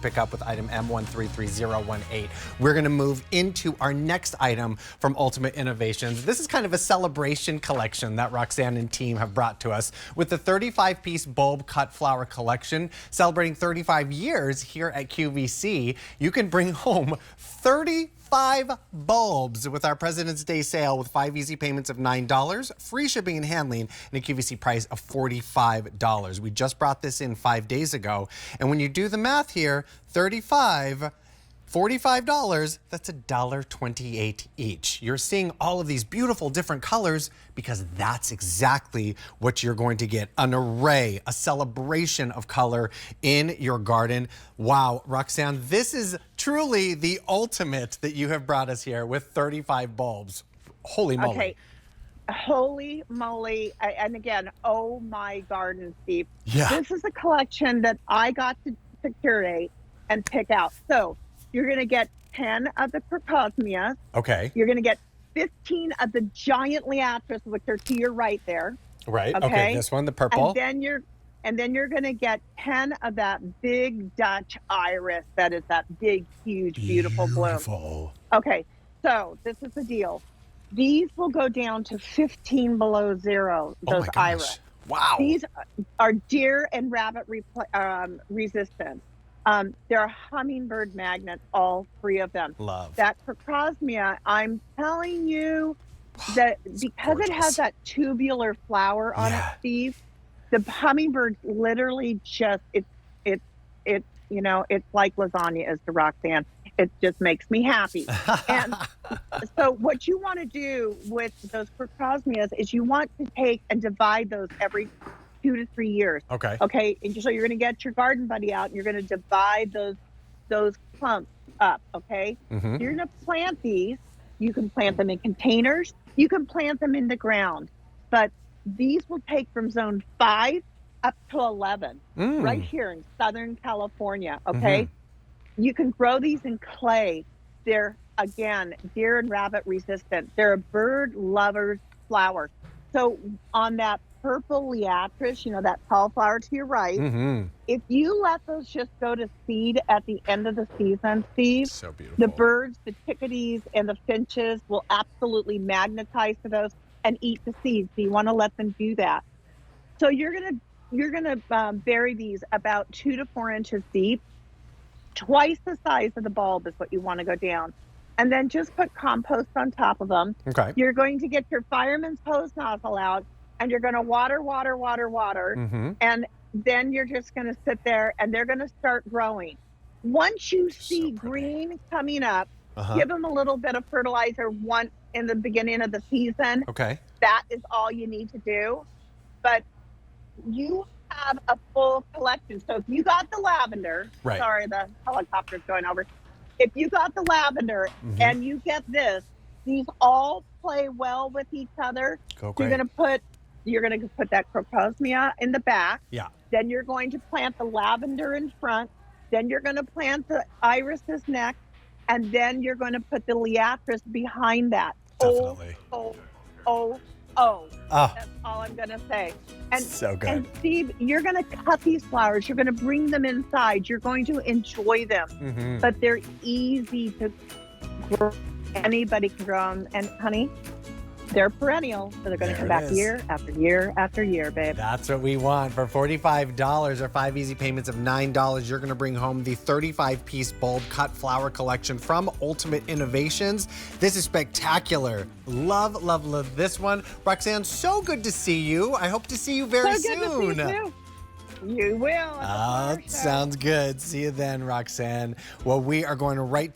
pick up with item M133018. We're going to move into our next item from Ultimate Innovations. This is kind of a celebration collection that Roxanne and team have brought to us with the 35-piece bulb cut flower collection. Celebrating 35 years here at QVC, you can bring home 35 bulbs with our President's Day sale with 5 easy payments of $9, free shipping and handling, and a QVC price of $45. We just brought this in 5 days ago, and when you do the math here, 35, $45, that's $1.28 each. You're seeing all of these beautiful different colors because that's exactly what you're going to get. An array, a celebration of color in your garden. Wow, Roxanne, this is truly the ultimate that you have brought us here with 35 bulbs. Holy moly. Okay. Holy moly. And again, oh my garden, Steve. Yeah. This is a collection that I got to curate and pick out. So you're going to get 10 of the Crocosmias. Okay. You're going to get 15 of the giant Liatris, which are to your right there. Right. Okay. This one, the purple. And then you're going to get 10 of that big Dutch iris that is that big, huge, beautiful bloom. Okay. So this is the deal. These will go down to 15 below zero, those iris. Wow. These are deer and rabbit resistant. They're a hummingbird magnet, all 3 of them. Love. That Crocosmia, I'm telling you that because it has that tubular flower on it, Steve, the hummingbird literally just, it's like lasagna is to Roxanne. It just makes me happy. And so what you want to do with those Crocosmias is you want to take and divide those every 2 to 3 years. Okay. Okay. And so you're going to get your garden buddy out and you're going to divide those clumps up. Okay. Mm-hmm. You're going to plant these. You can plant them in containers. You can plant them in the ground. But these will take from zone 5 up to 11 right here in Southern California. Okay. You can grow these in clay. They're, again, deer and rabbit resistant. They're a bird lover's flower. So on that purple Liatris, that tall flower to your right, if you let those just go to seed at the end of the season, Steve, so beautiful. The birds, the chickadees, and the finches will absolutely magnetize to those and eat the seeds. So you want to let them do that. So you're gonna bury these about 2 to 4 inches deep. Twice the size of the bulb is what you want to go down. And then just put compost on top of them. Okay. You're going to get your fireman's hose nozzle out and you're going to water. And then you're just going to sit there and they're going to start growing. Once you see green coming up, give them a little bit of fertilizer once in the beginning of the season. Okay. That is all you need to do. But you have a full collection. So if you got the lavender, sorry, the helicopter's going over. If you got the lavender and you get this, these all play well with each other. You're gonna put that Crocosmia in the back. Yeah. Then you're going to plant the lavender in front. Then you're going to plant the irises next, and then you're going to put the Liatris behind that. Definitely. That's all I'm going to say. And so good. And Steve, you're going to cut these flowers. You're going to bring them inside. You're going to enjoy them. But they're easy to grow. Anybody can grow them. And honey, they're perennial. So they're going to come back year after year after year, babe. That's what we want. For $45 or 5 easy payments of $9, you're going to bring home the 35-piece bulb cut flower collection from Ultimate Innovations. This is spectacular. Love, love, love this one. Roxanne, so good to see you. I hope to see you very soon. So good to see you too. You will. Sounds good. See you then, Roxanne. Well, we are going right to